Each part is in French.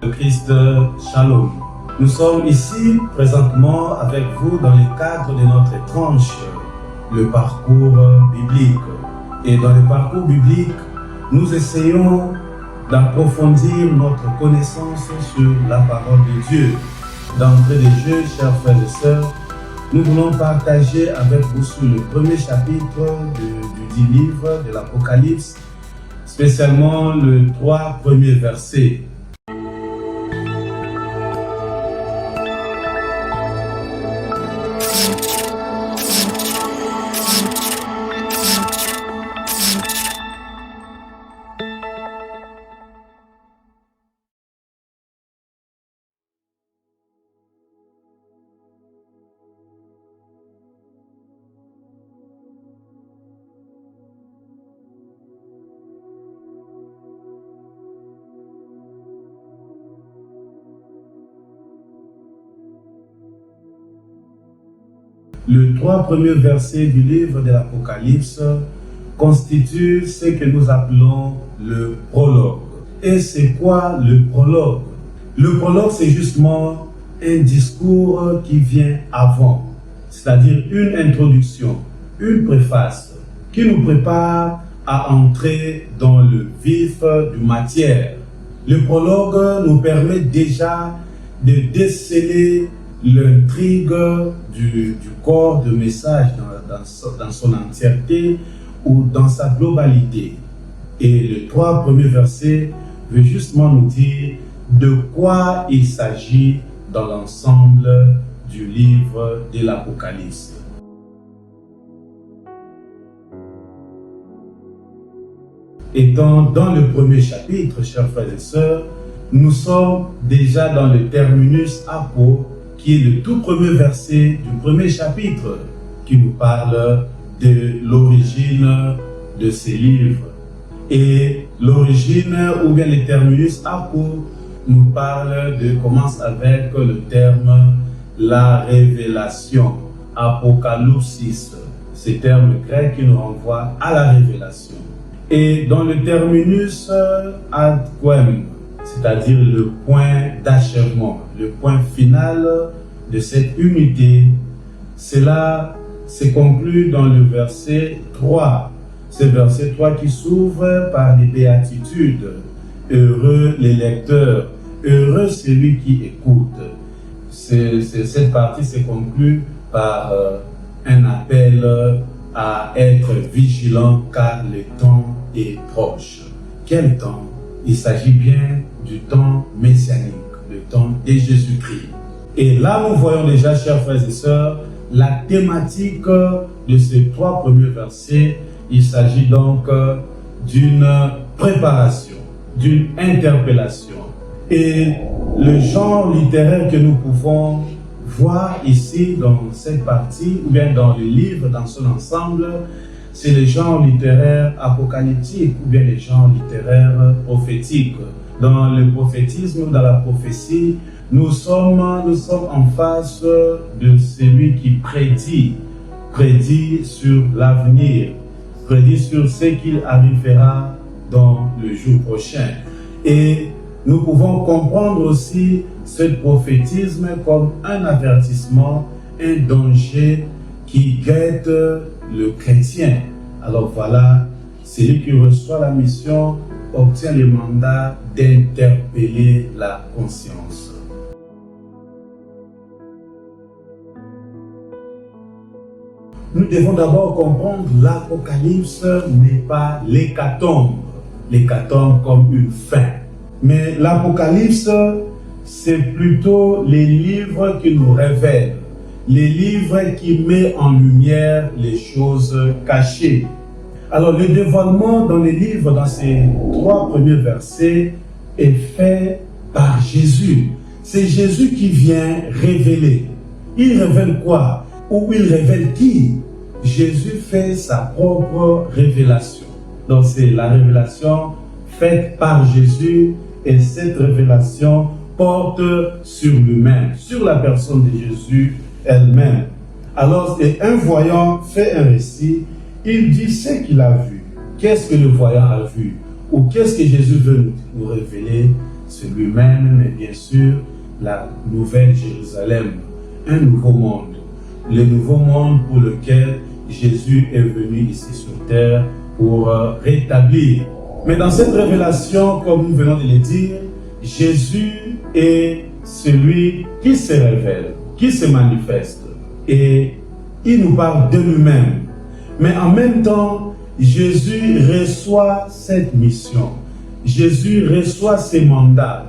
Le Christ, Shalom. Nous sommes ici présentement avec vous dans le cadre de notre tranche, le parcours biblique. Et dans le parcours biblique, nous essayons d'approfondir notre connaissance sur la parole de Dieu. D'entrée de jeu, chers frères et sœurs, nous voulons partager avec vous sur le premier chapitre du livre de l'Apocalypse, spécialement les 3 premiers versets. Les 3 premiers versets du livre de l'Apocalypse constituent ce que nous appelons le prologue. Et c'est quoi le prologue? Le prologue, c'est justement un discours qui vient avant, c'est-à-dire une introduction, une préface qui nous prépare à entrer dans le vif du matière. Le prologue nous permet déjà de déceler l'intrigue du corps de message dans son entièreté ou dans sa globalité. Et les 3 premiers versets veulent justement nous dire de quoi il s'agit dans l'ensemble du livre de l'Apocalypse. Étant dans le premier chapitre, chers frères et sœurs, nous sommes déjà dans le terminus apo, qui est le tout premier verset du premier chapitre, qui nous parle de l'origine de ces livres. Et l'origine, ou bien le terminus apo, nous commence avec le terme la révélation, apocalypsis, ce terme grec qui nous renvoie à la révélation. Et dans le terminus ad quem, c'est-à-dire le point d'achèvement, le point final de cette unité, cela se conclut dans le verset 3. Ce verset 3 qui s'ouvre par les béatitudes. Heureux les lecteurs, heureux celui qui écoute. Cette partie se conclut par un appel à être vigilant car le temps est proche. Quel temps? Il s'agit bien du temps messianique, le temps de Jésus-Christ. Et là, nous voyons déjà, chers frères et sœurs, la thématique de ces 3 premiers versets. Il s'agit donc d'une préparation, d'une interpellation. Et le genre littéraire que nous pouvons voir ici dans cette partie, ou bien dans le livre dans son ensemble, c'est le genre littéraire apocalyptique ou bien le genre littéraire prophétique. Dans le prophétisme, dans la prophétie, nous sommes en face de celui qui prédit sur l'avenir, prédit sur ce qu'il arrivera dans le jour prochain. Et nous pouvons comprendre aussi ce prophétisme comme un avertissement, un danger qui guette le chrétien. Alors voilà, celui qui reçoit la mission obtient le mandat d'interpeller la conscience. Nous devons d'abord comprendre l'Apocalypse n'est pas l'hécatombe comme une fin. Mais l'Apocalypse, c'est plutôt les livres qui nous révèlent, les livres qui mettent en lumière les choses cachées. Alors le dévoilement dans les livres, dans ces 3 premiers versets, est fait par Jésus. C'est Jésus qui vient révéler. Il révèle quoi? Ou il révèle qui? Jésus fait sa propre révélation. Donc c'est la révélation faite par Jésus, et cette révélation porte sur lui-même, sur la personne de Jésus elle-même. Alors un voyant fait un récit, il dit ce qu'il a vu. Qu'est-ce que le voyant a vu? Ou qu'est-ce que Jésus veut nous révéler? c'est lui-même, mais bien sûr, la nouvelle Jérusalem, un nouveau monde. Le nouveau monde pour lequel Jésus est venu ici sur terre pour rétablir. Mais dans cette révélation, comme nous venons de le dire, Jésus est celui qui se révèle, qui se manifeste. Et il nous parle de lui-même. Mais en même temps, Jésus reçoit cette mission. Jésus reçoit ses mandats.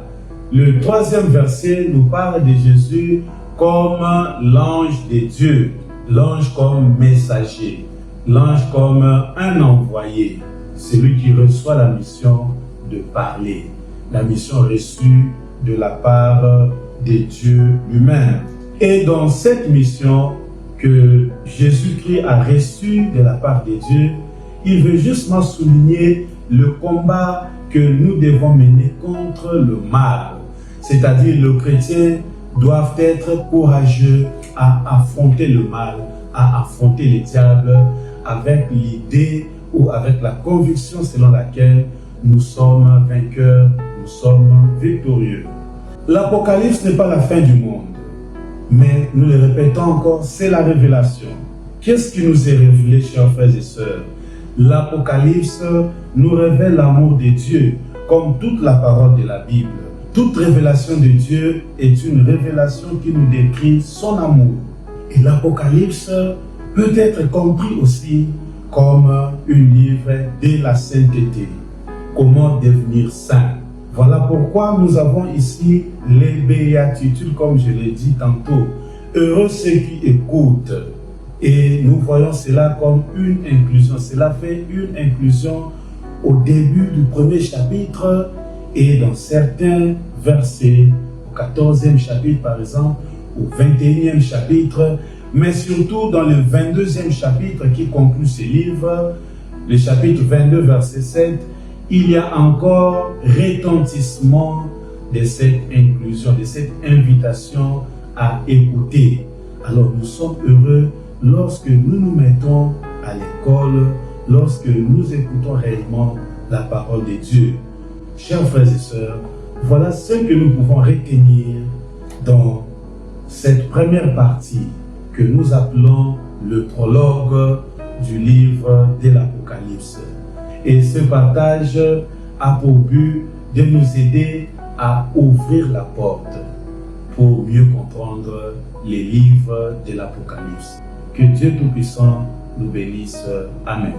Le 3e verset nous parle de Jésus comme l'ange de Dieu, l'ange comme messager, l'ange comme un envoyé, celui qui reçoit la mission de parler, la mission reçue de la part de Dieu lui-même. Et dans cette mission que Jésus-Christ a reçue de la part de Dieu, il veut justement souligner le combat que nous devons mener contre le mal. C'est-à-dire, le chrétien doit être courageux à affronter le mal, à affronter les diables avec l'idée ou avec la conviction selon laquelle nous sommes vainqueurs, nous sommes victorieux. L'Apocalypse n'est pas la fin du monde, mais nous le répétons encore, c'est la révélation. Qu'est-ce qui nous est révélé, chers frères et sœurs? L'Apocalypse nous révèle l'amour de Dieu, comme toute la parole de la Bible. Toute révélation de Dieu est une révélation qui nous décrit son amour. Et l'Apocalypse peut être compris aussi comme un livre de la sainteté. Comment devenir saint? Voilà pourquoi nous avons ici les béatitudes, comme je l'ai dit tantôt. Heureux ceux qui écoutent. Et nous voyons cela comme une inclusion. Cela fait une inclusion au début du 1er chapitre et dans certains versets, au 14e chapitre par exemple, au 21e chapitre, mais surtout dans le 22e chapitre qui conclut ce livre, le chapitre 22, verset 7, il y a encore retentissement de cette inclusion, de cette invitation à écouter. Alors nous sommes heureux lorsque nous nous mettons à l'école, lorsque nous écoutons réellement la parole de Dieu. Chers frères et sœurs, voilà ce que nous pouvons retenir dans cette première partie que nous appelons le prologue du livre de l'Apocalypse. Et ce partage a pour but de nous aider à ouvrir la porte pour mieux comprendre les livres de l'Apocalypse. Que Dieu Tout-Puissant nous bénisse. Amen.